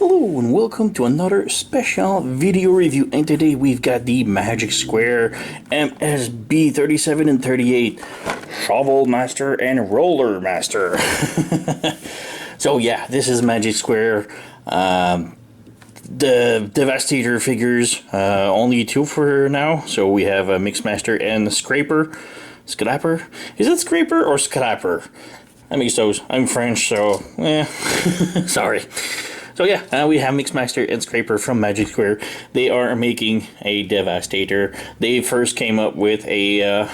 Hello and welcome to another special video review, and today we've got the Magic Square MS-B37 and 38 Shovel Master and Roller Master. So yeah, this is Magic Square. The Devastator figures, only two for now. So we have a Mixmaster and a Scraper. Scrapper? Is it Scraper or Scrapper? I mix those. I'm French, so sorry. So yeah, we have Mixmaster and Scraper from Magic Square. They are making a Devastator. They first came up with a,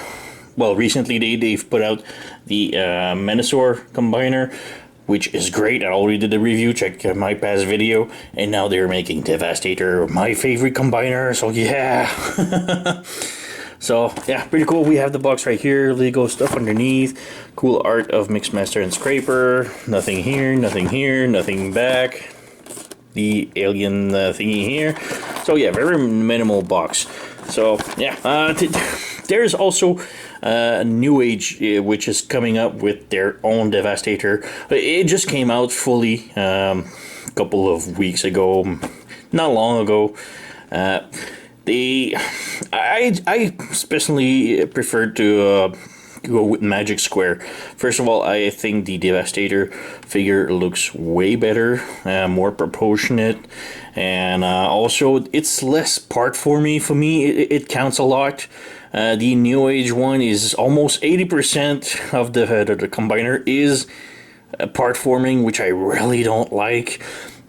well, recently they've put out the Minosaur combiner, which is great. I already did the review, check my past video. And now they're making Devastator, my favorite combiner, so yeah. So yeah, pretty cool. We have the box right here, Lego stuff underneath, cool art of Mixmaster and Scraper. Nothing here, nothing here, nothing back. The alien thingy here. So yeah, very minimal box. So yeah, there's also New Age, which is coming up with their own Devastator. It just came out fully a couple of weeks ago, not long ago. I especially prefer to go with Magic Square. First of all, I think the Devastator figure looks way better, more proportionate, and also it's less part for me. It counts a lot. The New Age one is almost 80% of the combiner is part forming, which I really don't like.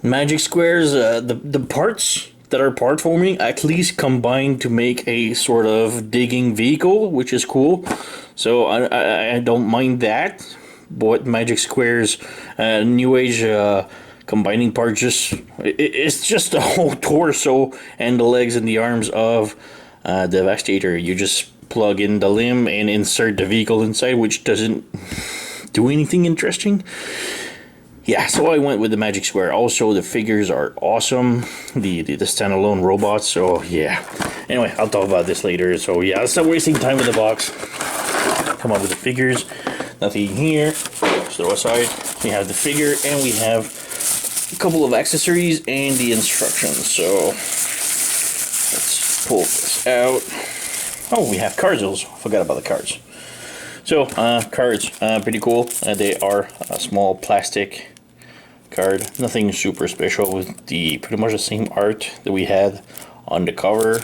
Magic Squares, the parts that are part forming at least combine to make a sort of digging vehicle, which is cool. So I don't mind that. But Magic Square's New Age combining part it's just the whole torso and the legs and the arms of Devastator. You just plug in the limb and insert the vehicle inside, which doesn't do anything interesting. Yeah, so I went with the Magic Square. Also, the figures are awesome. The standalone robots, so yeah. Anyway, I'll talk about this later. So yeah, let's not wasting time with the box. Come on with the figures. Nothing here. Just throw aside. We have the figure, and we have a couple of accessories and the instructions. So let's pull this out. Oh, we have cards also. Forgot about the cards. So, cards, pretty cool. They are a small plastic card. Nothing super special, with pretty much the same art that we had on the cover.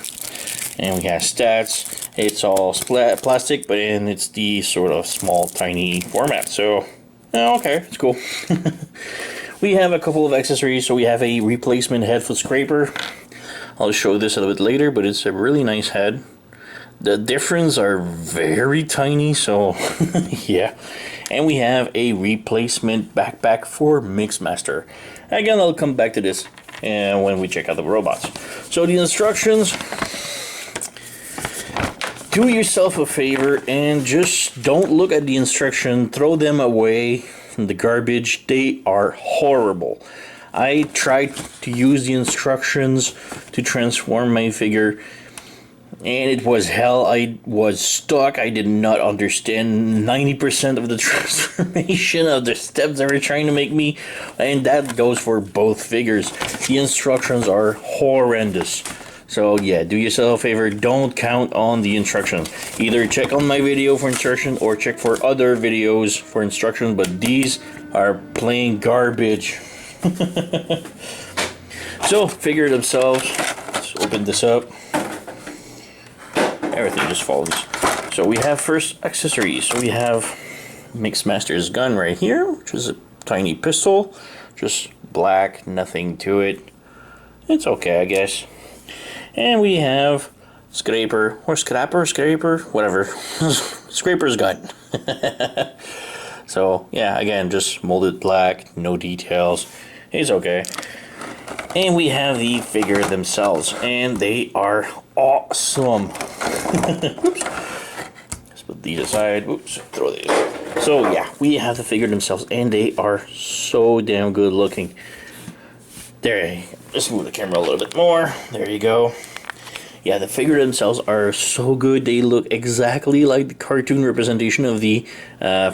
And we have stats. It's all plastic, but it's the sort of small, tiny format. So, okay, it's cool. We have a couple of accessories. So we have a replacement head for Scraper. I'll show this a little bit later, but it's a really nice head. The difference are very tiny, so yeah. And we have a replacement backpack for Mixmaster. Again, I'll come back to this when we check out the robots. So the instructions: do yourself a favor and just don't look at the instruction. Throw them away in the garbage. They are horrible. I tried to use the instructions to transform my figure, and it was hell. I was stuck. I did not understand 90% of the transformation of the steps they were trying to make me. And that goes for both figures. The instructions are horrendous. So yeah, do yourself a favor. Don't count on the instructions. Either check on my video for instructions or check for other videos for instructions. But these are plain garbage. So, figure themselves. Let's open this up. Everything just follows. So we have first accessories. So we have Mixmaster's gun right here, which is a tiny pistol, just black, nothing to it. It's okay, I guess. And we have Scraper or Scraper, whatever. Scraper's gun. So yeah, again, just molded black, no details. It's okay. And we have the figure themselves, and they are awesome. Oops. Let's put these aside. Oops, throw these. So yeah, we have the figure themselves, and they are so damn good looking. There, let's move the camera a little bit more. There you go. Yeah, the figure themselves are so good. They look exactly like the cartoon representation of the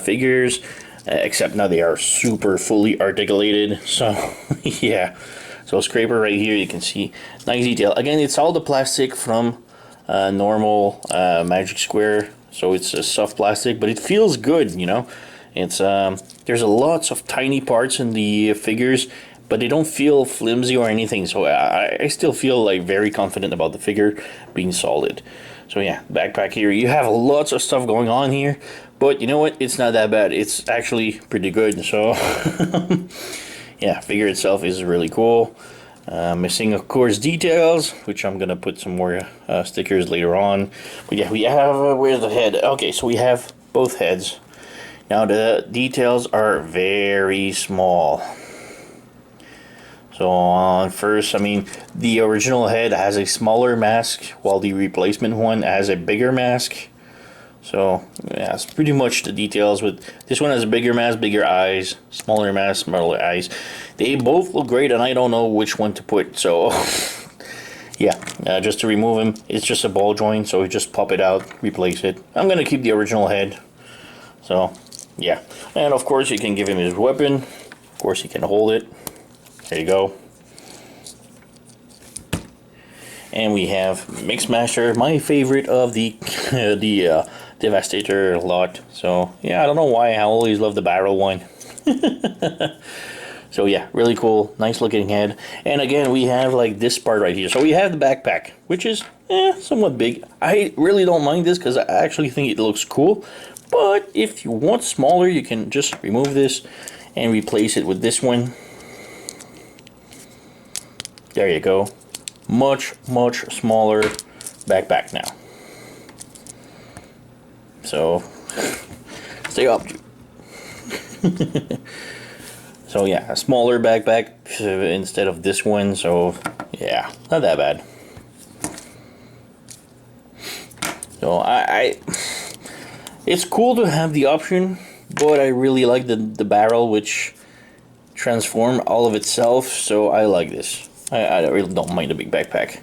figures, except now they are super fully articulated. So yeah. So scraper right here, you can see nice detail. Again, it's all the plastic from normal Magic Square, so it's a soft plastic, but it feels good, you know. It's there's lots of tiny parts in the figures, but they don't feel flimsy or anything. So I still feel like very confident about the figure being solid. So yeah, backpack here. You have lots of stuff going on here, but you know what? It's not that bad. It's actually pretty good. So yeah, figure itself is really cool. Missing, of course, details, which I'm gonna put some more stickers later on. But yeah, we have where's the head? Okay, so we have both heads. Now the details are very small. So on first, I mean, the original head has a smaller mask, while the replacement one has a bigger mask. So yeah, it's pretty much the details. With this one has a bigger mask, bigger eyes, smaller mask, smaller eyes. They both look great, and I don't know which one to put. So yeah, just to remove him, it's just a ball joint. So we just pop it out, replace it. I'm gonna keep the original head. So yeah, and of course you can give him his weapon. Of course he can hold it. There you go. And we have Mixmaster, my favorite of the Devastator lot. So yeah, I don't know why I always love the barrel one. So yeah, really cool, nice looking head. And again, we have like this part right here. So we have the backpack, which is somewhat big. I really don't mind this because I actually think it looks cool. But if you want smaller, you can just remove this and replace it with this one. There you go. Much smaller backpack now. So stay up. So yeah, a smaller backpack instead of this one. So yeah, not that bad. So it's cool to have the option, but I really like the barrel, which transform all of itself. So I like this. I really don't mind the big backpack.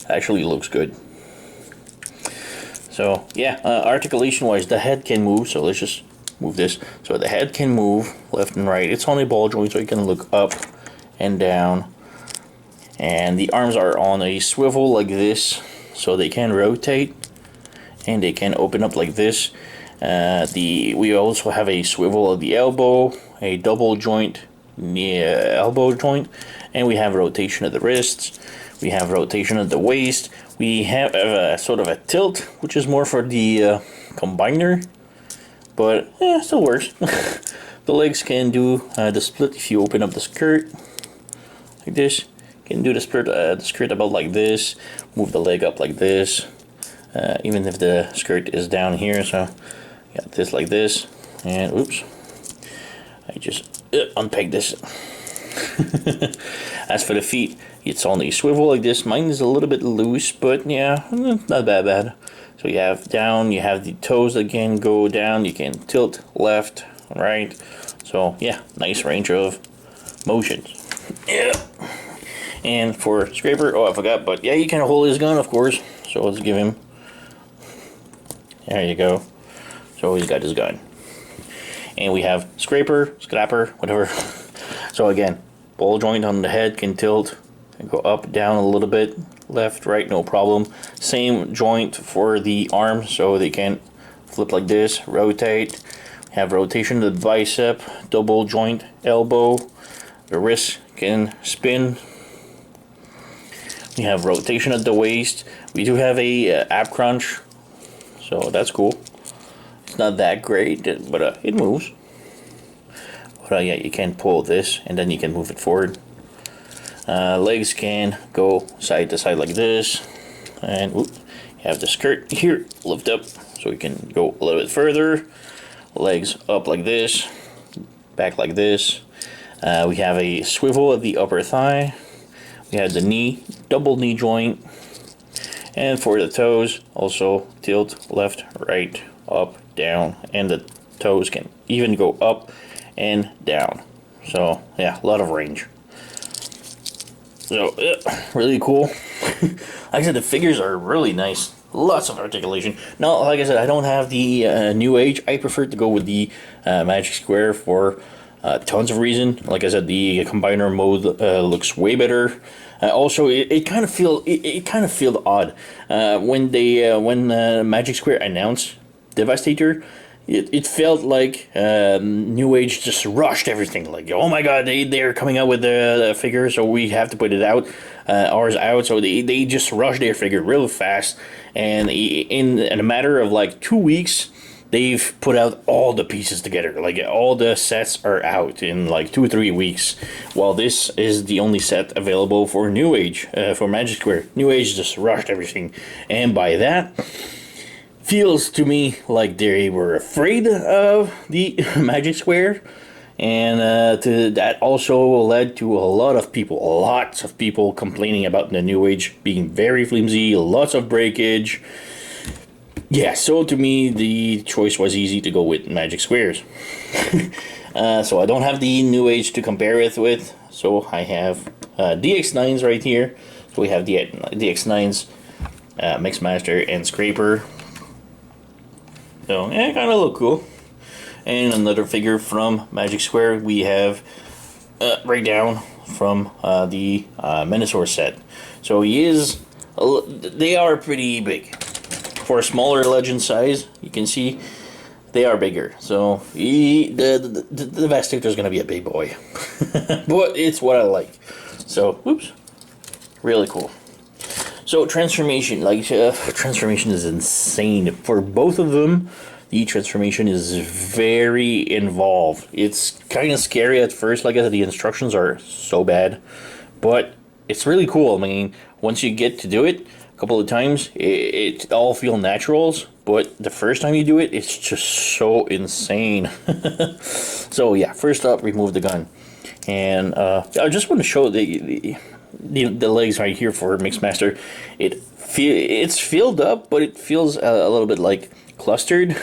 Actually looks good. So yeah, articulation wise, the head can move. So let's just move this. So the head can move left and right. It's on a ball joint, so you can look up and down. And the arms are on a swivel like this, so they can rotate and they can open up like this. We also have a swivel of the elbow, a double joint elbow joint, and we have rotation of the wrists. We have rotation of the waist. We have a sort of a tilt, which is more for the combiner, but still works. The legs can do the split if you open up the skirt like this. You can do the skirt about like this. Move the leg up like this, even if the skirt is down here. So got this like this, and oops, I just unpeg this. As for the feet, it's on a swivel like this. Mine is a little bit loose, but yeah, not bad. So you have down, you have the toes that can go down, you can tilt left, right. So yeah, nice range of motions. Yeah. And for Scraper, oh I forgot, but yeah, you can hold his gun, of course. So let's give him, there you go. So he's got his gun. And we have Scraper, Scrapper, whatever. So again, ball joint on the head can tilt and go up, down a little bit, left, right, no problem. Same joint for the arm, so they can flip like this, rotate. Have rotation of the bicep, double joint elbow. The wrist can spin. We have rotation at the waist. We do have a ab crunch, so that's cool. It's not that great, but it moves. But yeah, you can pull this and then you can move it forward. Legs can go side to side like this, and you have the skirt here, lift up so we can go a little bit further. Legs up like this, back like this. We have a swivel of the upper thigh. We have the knee, double knee joint, and for the toes, also tilt left, right, up, down, and the toes can even go up and down. So yeah, a lot of range. So really cool. Like I said, the figures are really nice. Lots of articulation. Now, like I said, I don't have the New Age. I prefer to go with the Magic Square for tons of reason. Like I said, the combiner mode looks way better. Also, it kind of felt odd when Magic Square announced Devastator. It felt like New Age just rushed everything. Like, oh my god, they're coming out with the figure, so we have to put it out, ours out. So they just rushed their figure real fast, and in a matter of like 2 weeks, they've put out all the pieces together. Like, all the sets are out in like 2 or 3 weeks. While this is the only set available for New Age, for Magic Square. New Age just rushed everything, and by that, feels to me like they were afraid of the Magic Square, and that also led to lots of people complaining about the New Age being very flimsy, lots of breakage. Yeah, so to me, the choice was easy to go with Magic Squares. So I don't have the New Age to compare it with, so I have DX9s right here. So we have the DX9s, Mixmaster, and Scraper. So, yeah, kind of look cool. And another figure from Magic Square we have right down from the Minosaur set. So they are pretty big. For a smaller legend size, you can see they are bigger. So the Devastator is going to be a big boy. But it's what I like. So, whoops. Really cool. So transformation, transformation is insane. For both of them, the transformation is very involved. It's kind of scary at first. Like I said, the instructions are so bad, but it's really cool. I mean, once you get to do it a couple of times, it all feel naturals. But the first time you do it, it's just so insane. So yeah, first up, remove the gun, and I just want to show the legs right here for Mixmaster. It's filled up, but it feels a little bit like clustered.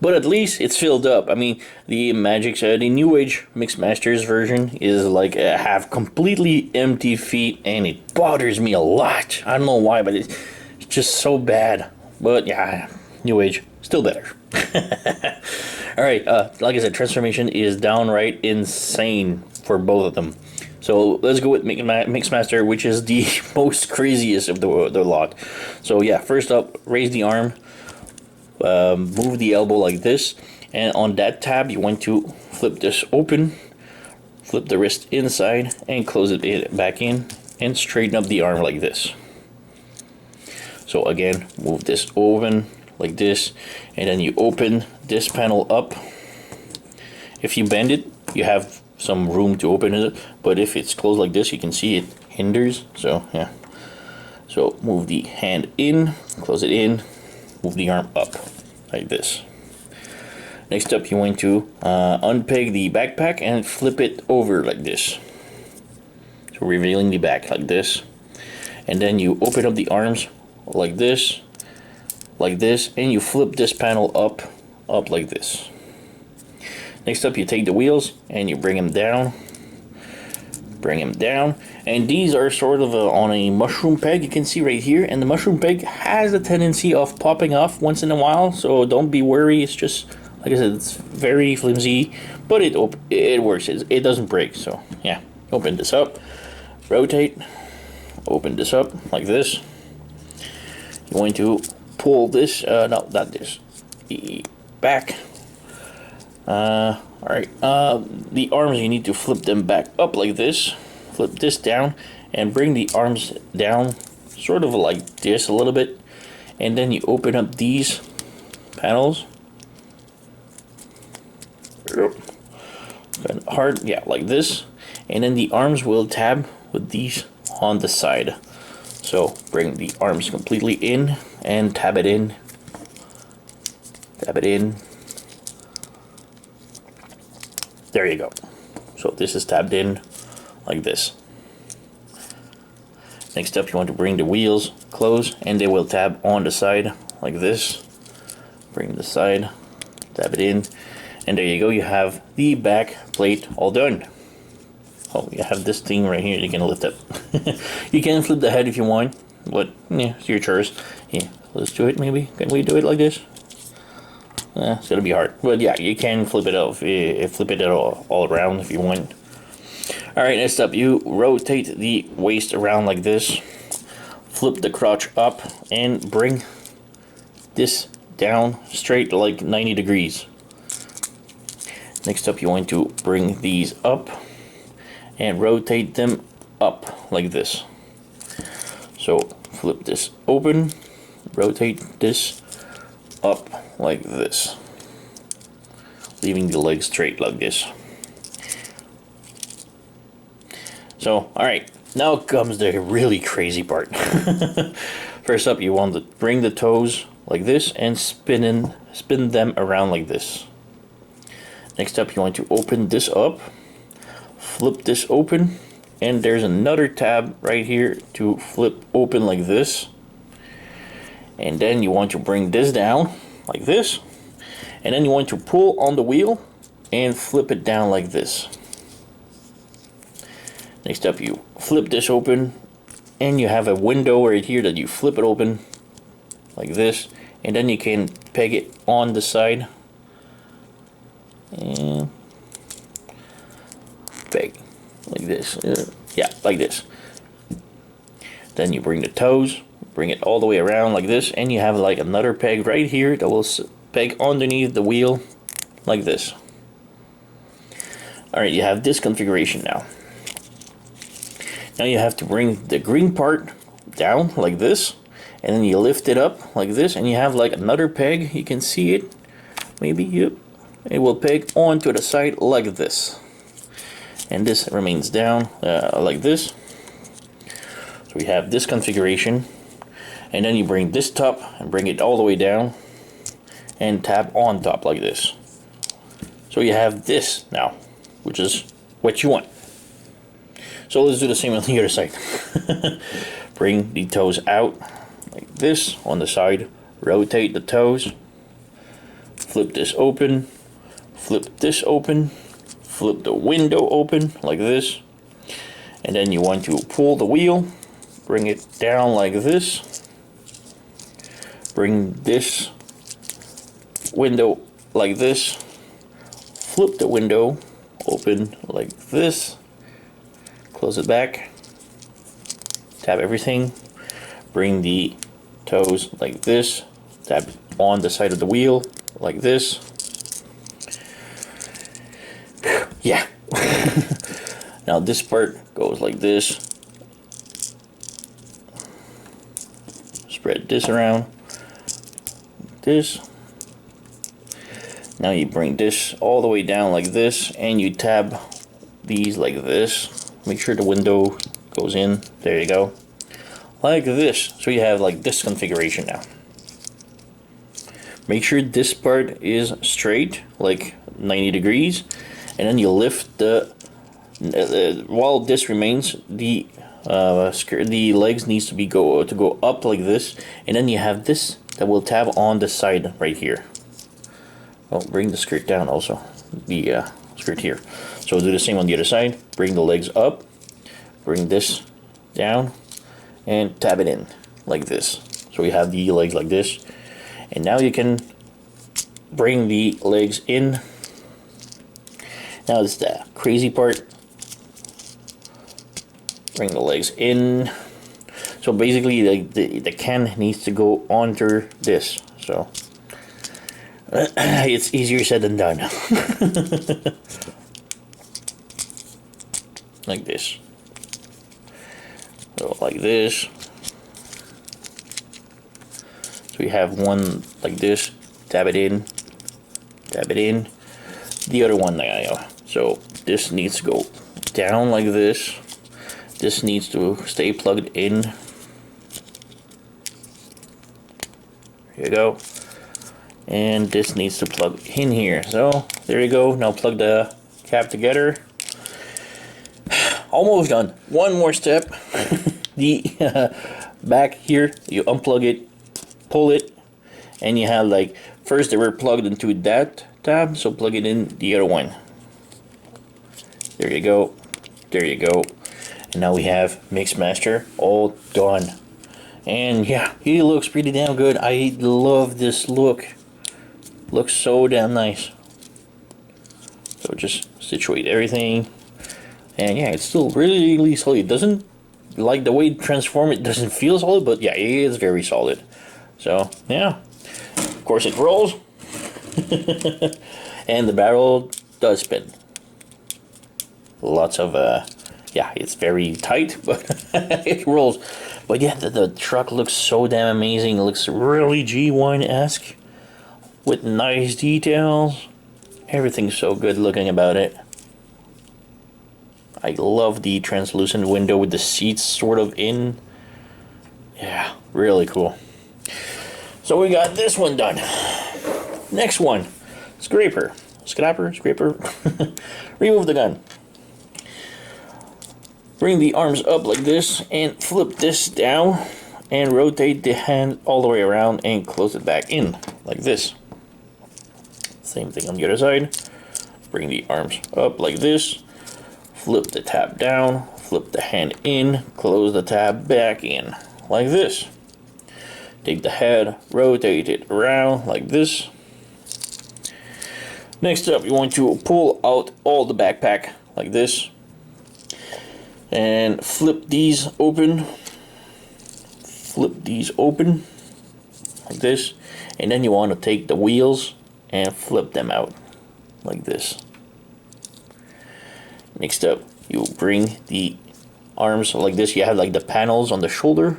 But at least it's filled up. I mean, the New Age Mixmaster's version is like have completely empty feet, and it bothers me a lot. I don't know why, but it's just so bad. But yeah, New Age still better. All right, like I said, transformation is downright insane for both of them. So let's go with Mixmaster, which is the most craziest of the lot. So yeah, first up, raise the arm, move the elbow like this, and on that tab you want to flip this open, flip the wrist inside, and close it back in, and straighten up the arm like this. So again, move this open like this, and then you open this panel up. If you bend it, you have some room to open it, but if it's closed like this, you can see it hinders. So yeah, so move the hand in, close it in, move the arm up like this. Next up, you want to unpeg the backpack and flip it over like this, so revealing the back like this, and then you open up the arms like this, and you flip this panel up like this. Next up, you take the wheels and you bring them down, and these are sort of on a mushroom peg, you can see right here, and the mushroom peg has a tendency of popping off once in a while, so don't be worried. It's just, like I said, it's very flimsy, but it works. It doesn't break. So yeah, open this up, rotate, open this up like this. You're going to pull this, no, not this, back. Alright, the arms, you need to flip them back up like this, flip this down, and bring the arms down sort of like this a little bit, and then you open up these panels. And hard, yeah, like this, and then the arms will tab with these on the side. So bring the arms completely in and tab it in, there you go. So this is tabbed in like this. Next up, you want to bring the wheels close, and they will tab on the side like this. Bring the side, tab it in, and there you go. You have the back plate all done. Oh, you have this thing right here you can lift up. You can flip the head if you want, but yeah, it's your choice. Yeah, let's do it maybe. Can we do it like this? It's gonna be hard, but yeah, you can flip it off, flip it all around if you want. All right, next up, you rotate the waist around like this, flip the crotch up, and bring this down straight like 90 degrees. Next up, you want to bring these up and rotate them up like this. So flip this open, rotate this up like this, leaving the legs straight like this. So, alright, now comes the really crazy part. First up, you want to bring the toes like this and spin them around like this. Next up, you want to open this up, flip this open, and there's another tab right here to flip open like this. And then you want to bring this down like this, and then you want to pull on the wheel and flip it down like this. Next up, you flip this open, and you have a window right here that you flip it open like this, and then you can peg it on the side and peg like this. Yeah, like this. Then you bring the toes, bring it all the way around like this, and you have like another peg right here that will peg underneath the wheel like this. Alright, you have this configuration now. Now you have to bring the green part down like this, and then you lift it up like this, and you have like another peg. You can see it, maybe. Yep. It will peg onto the side like this, and this remains down like this. So we have this configuration, and then you bring this top and bring it all the way down and tap on top like this. So you have this now, which is what you want. So let's do the same on the other side. Bring the toes out like this on the side, rotate the toes, flip this open, flip this open, flip the window open like this, and then you want to pull the wheel, bring it down like this, bring this window like this, flip the window open like this, close it back, tap everything, bring the toes like this, tap on the side of the wheel like this. Yeah. Now this part goes like this. Spread this around. This. Now you bring this all the way down like this, and you tab these like this. Make sure the window goes in. There you go. Like this. So you have like this configuration now. Make sure this part is straight, like 90 degrees, and then you lift the while this remains, the legs needs to go up like this, and then you have this that will tab on the side right here. Oh, bring the skirt down also, the skirt here. So we'll do the same on the other side. Bring the legs up, bring this down, and tab it in like this. So we have the legs like this, and now you can bring the legs in. Now this is the crazy part. Bring the legs in. So basically the can needs to go onto this. So it's easier said than done. Like this. So like this. So we have one like this. Tab it in. Tab it in. The other one, so this needs to go down like this. This needs to stay plugged in. Here you go. And this needs to plug in here. So there you go. Now plug the cap together. Almost done. One more step. The back here, you unplug it, pull it, and you have like, first they were plugged into that tab, so plug it in the other one. There you go. There you go. And now we have Mixmaster all done. And yeah, he looks pretty damn good. I love this look. Looks so damn nice. So just situate everything. And yeah, it's still really solid. It doesn't, like the way it transforms, it doesn't feel solid, but yeah, it is very solid. So yeah, of course it rolls. And the barrel does spin. Lots of, yeah, it's very tight, but it rolls. But yeah, the truck looks so damn amazing. It looks really G1-esque with nice details. Everything's so good looking about it. I love the translucent window with the seats sort of in. Yeah, really cool. So we got this one done. Next one, scraper. Remove the gun. Bring the arms up like this and flip this down and rotate the hand all the way around and close it back in like this. Same thing on the other side. Bring the arms up like this. Flip the tab down, flip the hand in, close the tab back in, like this. Take the head, rotate it around like this. Next up, you want to pull out all the backpack like this. And flip these open. Flip these open like this. And then you want to take the wheels and flip them out like this. Next up, you bring the arms like this. You have like the panels on the shoulder.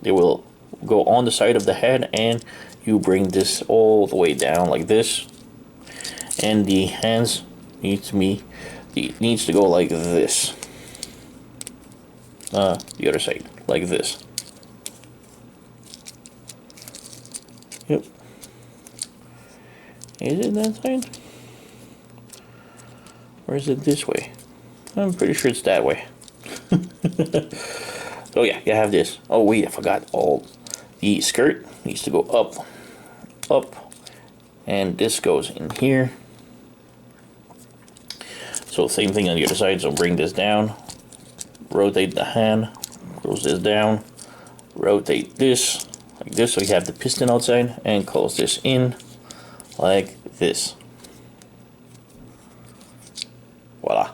They will go on the side of the head, and you bring this all the way down like this. And the hands needs to go like this. The other side, like this. Yep. Is it that side? Or is it this way? I'm pretty sure it's that way. So yeah, you have this. Oh wait, I forgot. All the skirt needs to go up, and this goes in here. So same thing on the other side. So bring this down, rotate the hand, close this down, rotate this like this. So you have the piston outside, and close this in like this. Voila.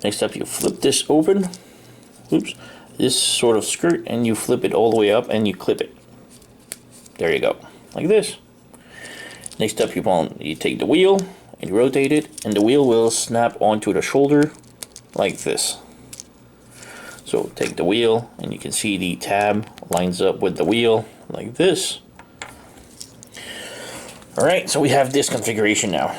Next up, you flip this open. Oops. This sort of skirt, and you flip it all the way up and you clip it. There you go. Like this. Next up, you take the wheel and you rotate it, and the wheel will snap onto the shoulder like this. So take the wheel, and you can see the tab lines up with the wheel like this. Alright, so we have this configuration now.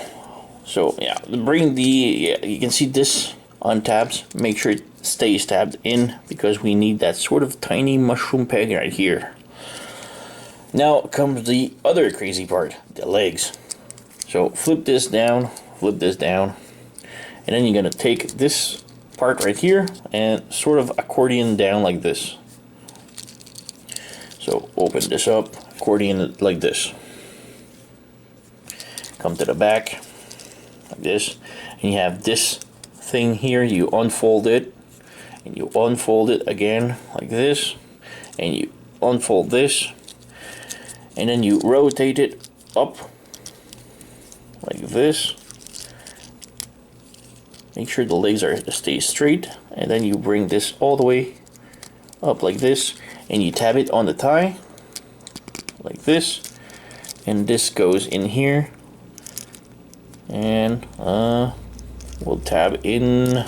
So yeah, bring you can see this on tabs. Make sure it stays tabbed in, because we need that sort of tiny mushroom peg right here. Now comes the other crazy part, the legs. So flip this down, and then you're gonna take this part right here and sort of accordion down like this. So open this up, accordion it like this. Come to the back like this, and you have this thing here. You unfold it, and you unfold it again like this, and you unfold this, and then you rotate it up like this. Make sure the legs stay straight, and then you bring this all the way up like this, and you tab it on the thigh like this, and this goes in here, and we'll tab in.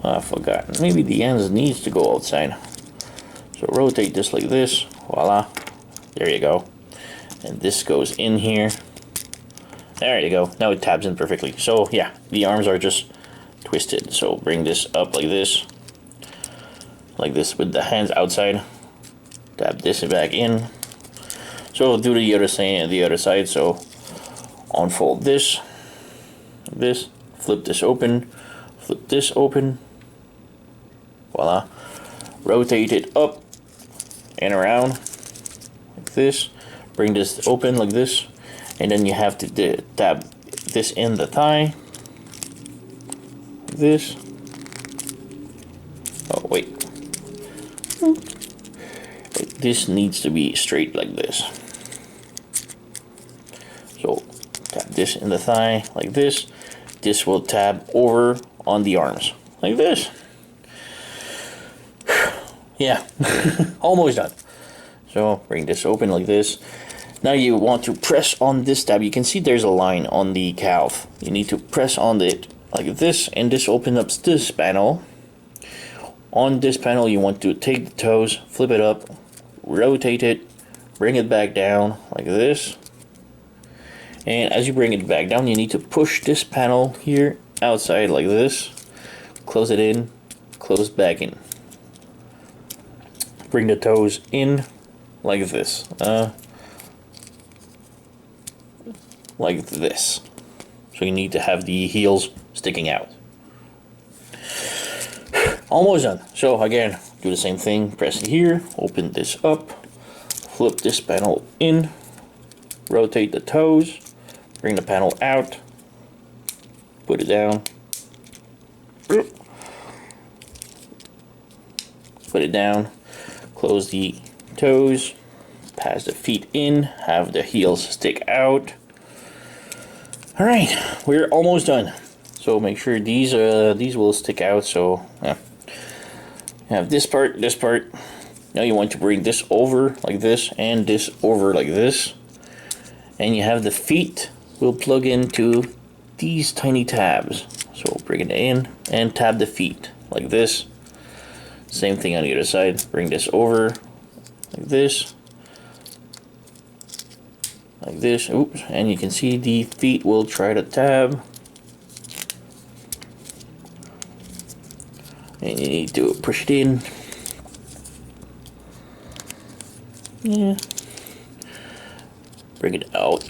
I forgot, maybe the ends needs to go outside, so rotate this like this. Voila, there you go. And this goes in here. There you go. Now it tabs in perfectly. So yeah, the arms are just twisted. So bring this up like this with the hands outside. Tab this back in. So do the other side. So unfold this, flip this open, voila. Rotate it up and around like this. Bring this open like this, and then you have to tab this in the thigh like this. Oh wait, this needs to be straight like this. So this in the thigh like this. This will tab over on the arms like this. Yeah, almost done. So bring this open like this. Now you want to press on this tab. You can see there's a line on the calf. You need to press on it like this, and this opens up this panel. On this panel you want to take the toes, flip it up, rotate it, bring it back down like this. And as you bring it back down, you need to push this panel here outside like this. Close it in, close back in. Bring the toes in like this. Like this. So you need to have the heels sticking out. Almost done. So again, do the same thing. Press it here, open this up, flip this panel in, rotate the toes, bring the panel out, put it down, put it down, close the toes, pass the feet in, have the heels stick out. Alright, we're almost done. So make sure these will stick out. So yeah. You have this part. Now you want to bring this over like this and this over like this. And you have the feet will plug into these tiny tabs. So bring it in and tab the feet like this. Same thing on the other side. Bring this over like this. Like this. Oops. And you can see the feet will try to tab. And you need to push it in. Yeah. Bring it out.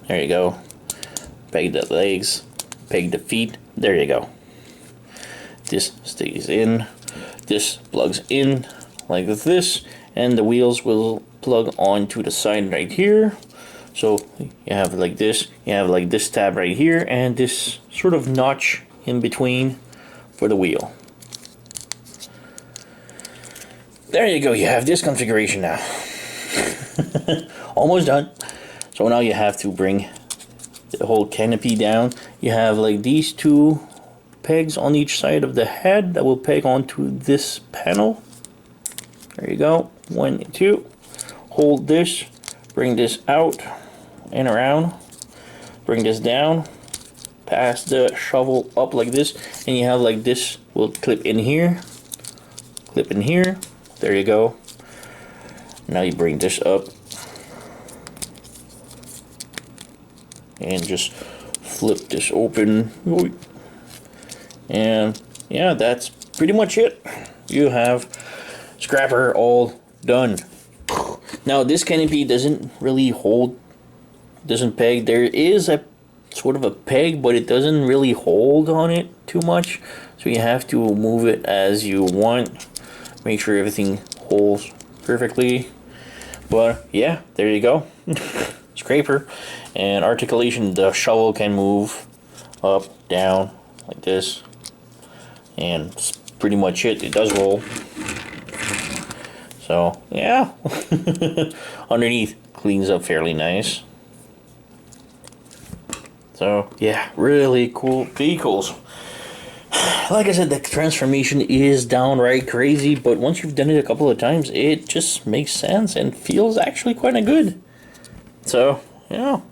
There you go. Peg the legs. Peg the feet. There you go. This stays in. This plugs in like this. And the wheels will plug onto the side right here. So you have like this. You have like this tab right here. And this sort of notch in between for the wheel. There you go, you have this configuration now. Almost done. So now you have to bring the whole canopy down. You have like these two pegs on each side of the head that will peg onto this panel. There you go, 1 and 2. Hold this, bring this out and around. Bring this down, pass the shovel up like this, and you have like this will clip in here, clip in here. There you go. Now you bring this up and just flip this open. And yeah, that's pretty much it. You have Scrapper all done. Now this canopy doesn't really hold, doesn't peg. There is a sort of a peg, but it doesn't really hold on it too much. So you have to move it as you want. Make sure everything holds perfectly. But yeah, there you go. Scraper and articulation. The shovel can move up, down like this, and that's pretty much it. It does roll. So yeah. Underneath cleans up fairly nice. So yeah, really cool vehicles. Like I said, the transformation is downright crazy, but once you've done it a couple of times, it just makes sense and feels actually quite good. So, yeah.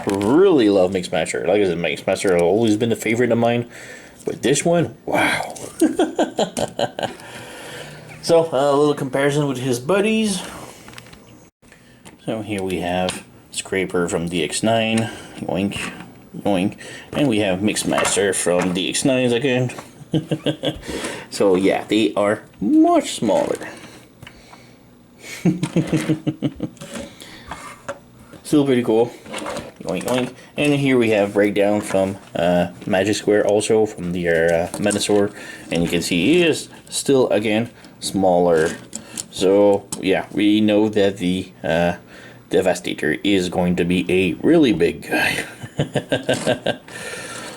Really love Mixmaster. Like I said, Mixmaster has always been a favorite of mine, but this one, wow. So, a little comparison with his buddies. So here we have Scraper from DX9, yoink. Yoink. And we have Mixmaster from the X9s again. So yeah, they are much smaller. Still pretty cool. Yoink, yoink. And here we have breakdown from Magic Square, also from the Minosaur, and you can see he is still again smaller. So yeah, we know that the Devastator is going to be a really big guy.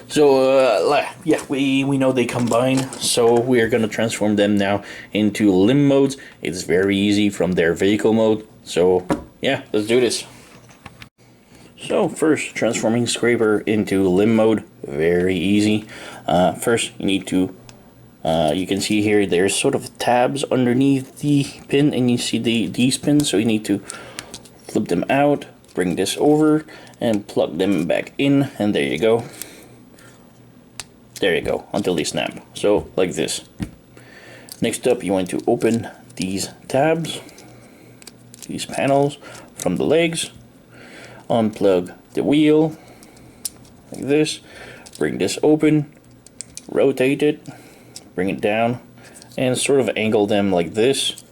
So yeah, we know they combine, so we are going to transform them now into limb modes. It's very easy from their vehicle mode. So yeah, let's do this. So first, transforming scraper into limb mode, very easy. First, you need to, you can see here, there's sort of tabs underneath the pin, and you see these pins, so you need to flip them out, bring this over, and plug them back in, and there you go. There you go, until they snap. So, like this. Next up, you want to open these tabs, these panels from the legs, unplug the wheel, like this, bring this open, rotate it, bring it down, and sort of angle them like this,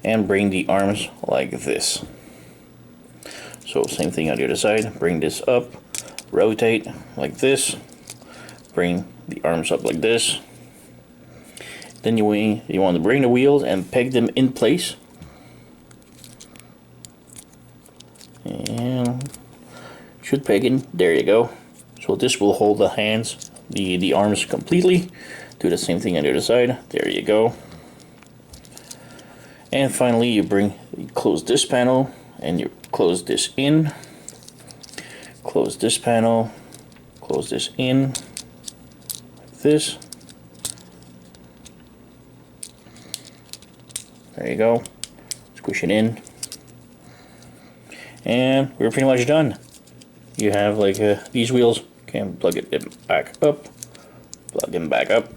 and bring the arms like this. So same thing on the other side, bring this up, rotate like this, bring the arms up like this. Then you want to bring the wheels and peg them in place. And should peg in, there you go. So this will hold the hands, the arms completely. Do the same thing on the other side, there you go. And finally you close this panel and you close this in. Close this panel, close this in, like this. There you go. Squish it in. And we're pretty much done. You have like these wheels, can plug it back up, plug them back up.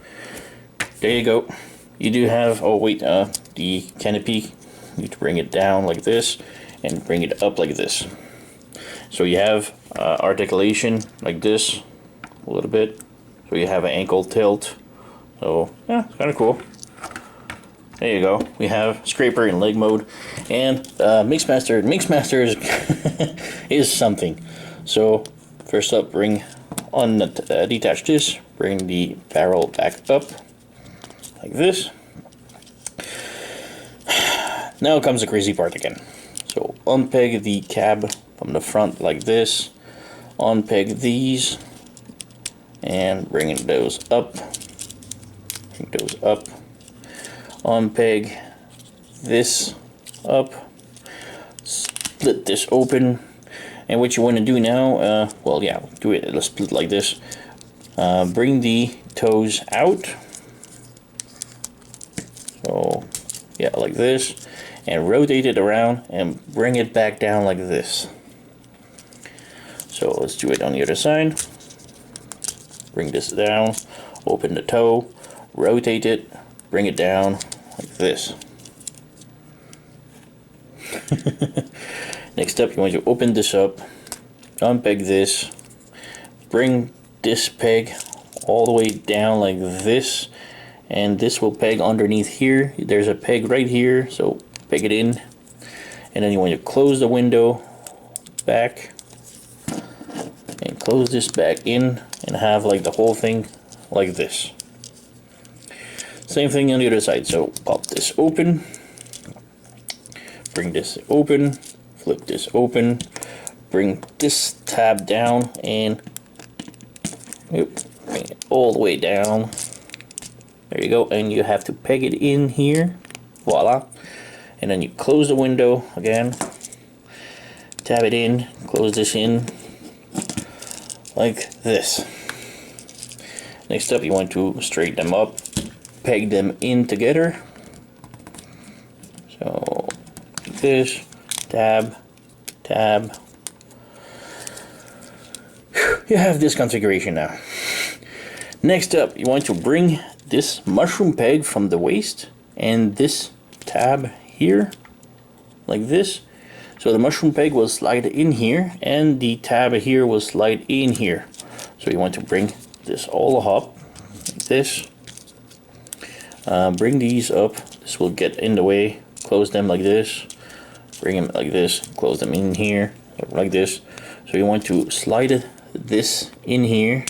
There you go. You do have, oh wait, the canopy, you need to bring it down like this and bring it up like this. So you have articulation like this a little bit. So you have an ankle tilt. So yeah, it's kind of cool. There you go. We have scraper in leg mode, and Mixmaster. Mixmaster is something. So first up, detach this. Bring the barrel back up like this. Now comes the crazy part again. So unpeg the cab from the front like this. Unpeg these and bring those up. Bring those up. Unpeg this up, split this open, and what you want to do now, well yeah, do it, let's split like this. Bring the toes out, so yeah, like this, and rotate it around and bring it back down like this. So let's do it on the other side. Bring this down, open the toe, rotate it, bring it down like this. Next up, you want to open this up, unpeg this, bring this peg all the way down like this, and this will peg underneath here. There's a peg right here, so peg it in, and then you want to close the window back and close this back in and have like the whole thing like this. Same thing on the other side, so pop this open, bring this open, flip this open, bring this tab down and bring it all the way down. There you go, and you have to peg it in here, voila. And then you close the window again, tab it in, close this in, like this. Next up, you want to straighten them up, peg them in together. So like this, tab, tab. You have this configuration now. Next up, you want to bring this mushroom peg from the waist and this tab here, like this. So the mushroom peg will slide in here and the tab here will slide in here. So you want to bring this all up, like this. Bring these up, this will get in the way, close them like this, bring them like this, close them in here, like this. So you want to slide this in here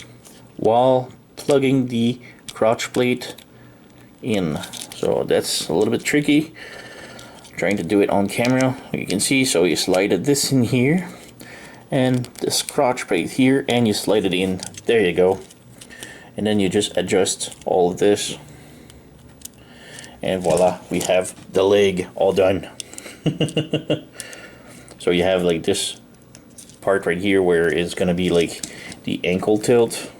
while plugging the crotch plate in. So that's a little bit tricky, trying to do it on camera, you can see. So you slide this in here and this crotch plate here and you slide it in, there you go. And then you just adjust all of this. And voila, we have the leg all done. So you have like this part right here where it's gonna be like the ankle tilt.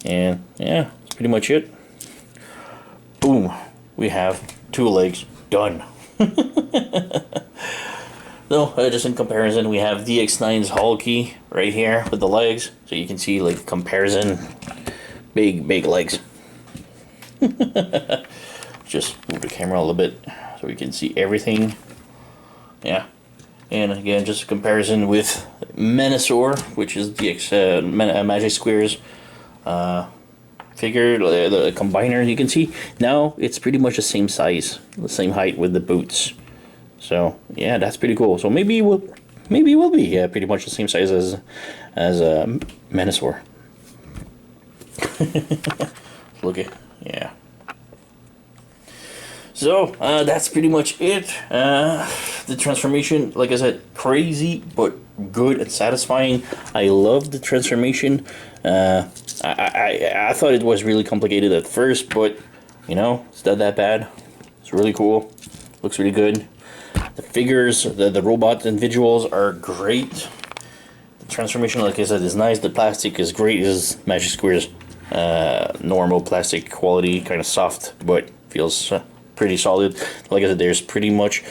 And yeah, that's pretty much it. Boom, we have 2 legs done. So just in comparison, we have DX9's Hulky right here with the legs, so you can see like comparison, big legs. Just move the camera a little bit so we can see everything. Yeah, and again, just a comparison with Minosaur, which is DX Magic Square's figure, the combiner. You can see now it's pretty much the same size, the same height with the boots. So yeah, that's pretty cool. So maybe it will be pretty much the same size as Minosaur. Look at, yeah. So that's pretty much it. The transformation, like I said, crazy but good and satisfying. I love the transformation. I thought it was really complicated at first, but you know, it's not that bad. It's really cool. Looks really good. The figures, the robot individuals are great. The transformation, like I said, is nice. The plastic is great. Is Magic Square's normal plastic quality, kind of soft, but feels pretty solid. Like I said, there's pretty much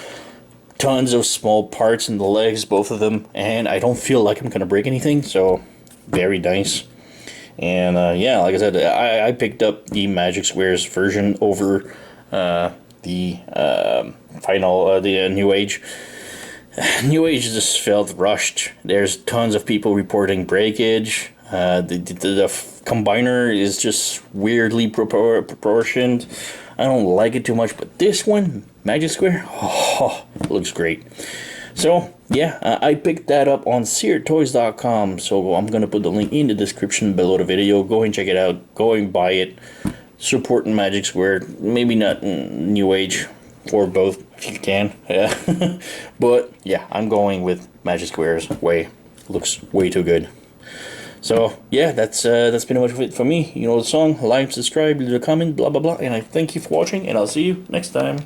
tons of small parts in the legs, both of them, and I don't feel like I'm gonna break anything, so very nice. And yeah, like I said, I picked up the Magic Squares version over the final, the New Age. New Age just felt rushed. There's tons of people reporting breakage. The combiner is just weirdly proportioned. I don't like it too much, but this one, Magic Square, oh, looks great. So yeah, I picked that up on SearToys.com, so I'm gonna put the link in the description below the video. Go and check it out. Go and buy it. Supporting Magic Square. Maybe not New Age, or both if you can. Yeah, but yeah, I'm going with Magic Square's way. Looks way too good. So yeah, that's pretty much it for me. You know the song. Like, subscribe, leave a comment, blah blah blah, and I thank you for watching, and I'll see you next time.